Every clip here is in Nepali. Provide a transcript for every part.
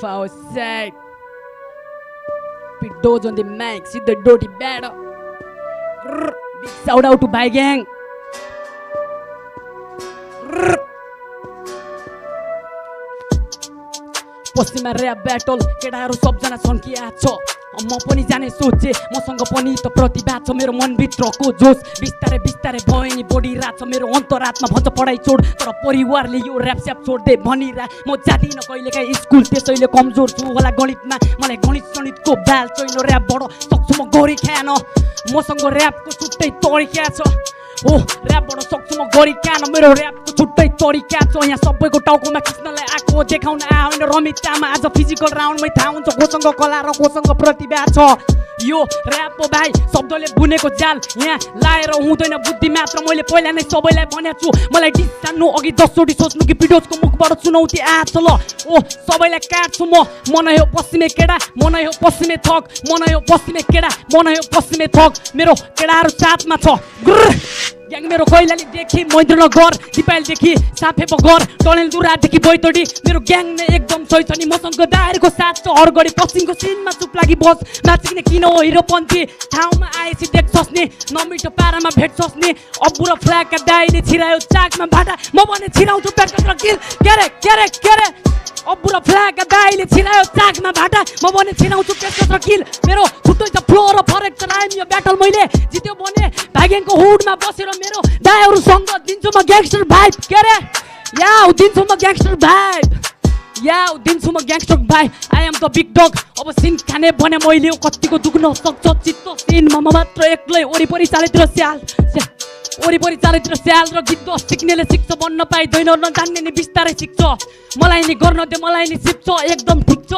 4 Big doors on the mic, see the dirty battle. Big shout out to Bhai Gang. पश्चिमा ऱ्याप ब्याटल केटाहरू सबजना छन्किया छ म पनि जाने सोचे मसँग पनि त प्रतिभा छ मेरो मनभित्रको जोस बिस्तारै बिस्तारै भयो नि बढी रात छ मेरो अन्तरात्मा भन्छ पढाइ छोड तर परिवारले यो ऱ्याप स्याप छोड्दै भनिरा म जादिनँ कहिलेकाहीँ स्कुल त्यसैले कमजोर छु होला गणितमा मलाई गणित सणितको बाल छैन ऱ्यापबाट सक्छु म गरी खान मसँग ऱ्यापको छुट्टै तरिका छ हो ऱ्यापबाट सक्छु म गरी खान मेरो ऱ्यापको छुट्टै तरिका छ यहाँ सबैको टाउकोमा खिच्नलाई आएको देखाउन होइन रमितामा आज फिजिकल राउन्डमै थाहा हुन्छ कोसँग कला र कोसँग प्रतिभा छ यो ऱ्याप हो भाइ शब्दले बुनेको जाल यहाँ लाएर हुँदैन बुद्धि मात्र मैले पहिला नै सबैलाई भनेको छु मलाई डिस जान्नु अघि 10 चोटि सोच्नु कि भिडियोजको मुखबाट चुनौती आछ ल ओ सबैलाई काट्छु म नै हो पश्चिमे केडा म नै हो पश्चिमे थक म नै हो पश्चिमे केडा म नै हो पश्चिमे थक मेरो केडाहरू साथमा छ ग्याङ मेरो कैलालीदेखि महेन्द्रनगर दिपायलदेखि साफेबगर डडेलधुरादेखि बैतडी मेरो ग्याङ नै एकदम सही छ नि मसँग दायरको साथ छ हरगढी पश्चिमको सिनमा चुप लागि बस नाचिने किन हो हिरोपन्थी ठाउँमा आएपछि देख्छस् नि नमिठो पारामा भेट्छस् नि अब्बु र फ्ल्यागका दाइले छिरायो चाकमा भाटा म भने छिराउँछु पेटको र किल के रे अब्बु र फ्ल्यागका दाइले छिरायो चाकमा भाटा म भने छिराउँछु पेटको र किल मेरो छुट्टै छ फ्लो र फरक छ राइम यो ब्याटल मैले जित्यो भने भाग्यको हुडमा बसेर मेरो दाइहरुसँग दिन्छु म ग्याङ्स्टर भाइब के रे याउ दिन्छु म gangster vibe I am the big dog अब सिन खाने भने मैले कतिको दुख्न सक्छ चित्त सिनमा म मात्र एक्लै वरिपरि चालैतिर स्याल र गीत सिक्नेले सिक्छ बन्न पाइँदैन नजान्ने नि बिस्तारै सिक्छ मलाई नि गर्न दे मलाई नि सिप्छ एकदम ठिक छ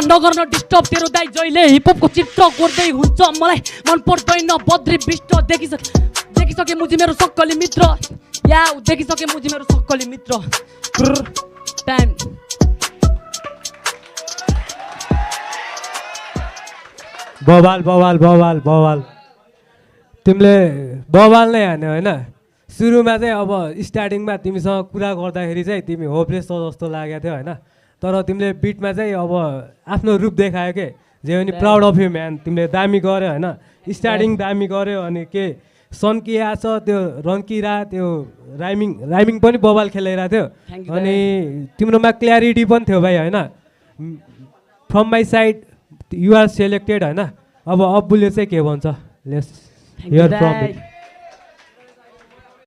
नगर्न डिस्टर्ब तेरो दाइ जहिले हिपहपको चित्र गर्दै हुन्छ मलाई मन पर्दैन बद्री बिस्ट देखिसके मुजी मेरो सक्कली मित्र टाइम बवाल तिमीले बवाल नै हान्यो होइन सुरुमा चाहिँ अब स्टार्टिङमा तिमीसँग कुरा गर्दाखेरि चाहिँ तिमी होपलेस जस्तो लागेको थियो होइन तर तिमीले बिटमा चाहिँ अब आफ्नो रूप देखायो के जे पनि प्राउड अफ यु म्यान तिमीले दामी गर्यो होइन स्टार्टिङ दामी गर्यो अनि के सन्किया छ त्यो रन्किरा त्यो राइमिङ पनि बवाल खेलाइरहेको थियो अनि तिम्रोमा क्ल्यारिटी पनि थियो भाइ होइन from my side you're selected होइन अब अब्बुले चाहिँ के भन्छ लेट्स हियर फ्रम इट